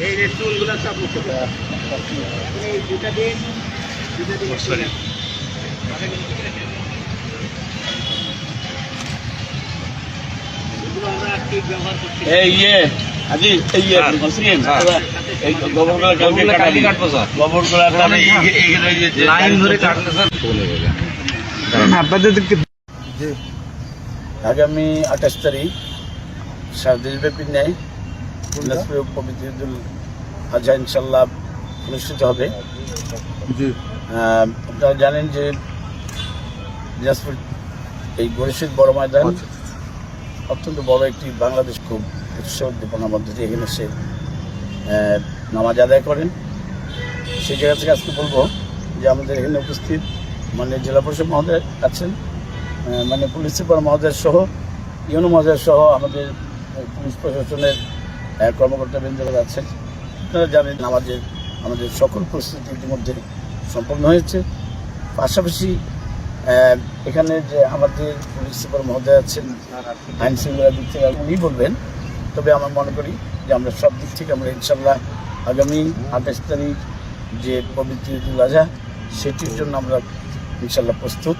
এই যে চুলগুলো সব মুক্ত করে এই দুটা দিন সরি আমরা ঠিক ব্যবহার করছি এই আজি এই মসরিন এই গোবরগুলো কাটি কাটবো স্যার গোবরগুলো তাহলে এইখানে যে লাইন ধরে কাটলে স্যার চলে যাবে আপনাদের জি আগামী 28 তারিখ সারা দেশব্যাপী ন্যায় পবিত্র ঈদুল আজহা ইনশাল্লাহ অনুষ্ঠিত হবে। আপনারা জানেন যে দিনাজপুর এই গরিশিদ বড় ময়দান অত্যন্ত বড় একটি বাংলাদেশ খুব উৎসব উদ্দীপনার মধ্যে দিয়ে এখানে সে নামাজ আদায় করেন। সেই জায়গা থেকে আজকে বলবো যে আমাদের এখানে উপস্থিত মানে জেলা পরিষদ মহোদয় আছেন, মানে পুলিশ সুপার মহোদয় সহ ইউনো মহোদয় সহ আমাদের পুলিশ প্রশাসনের কর্মকর্তাবৃন্দরা আছেন। আপনারা জানেন আমাদের সকল প্রস্তুতি ইতিমধ্যে সম্পন্ন হয়েছে। পাশাপাশি এখানে যে আমাদের পুলিশ সুপার মহোদয় আছেন আইন শৃঙ্খলার দিক থেকে উনি বলবেন, তবে আমার মনে করি যে আমরা সব দিক থেকে আমরা ইনশাল্লাহ আগামী 28 তারিখ যে পবিত্র ঈদুল আজহা সেটির জন্য আমরা ইনশাল্লাহ প্রস্তুত।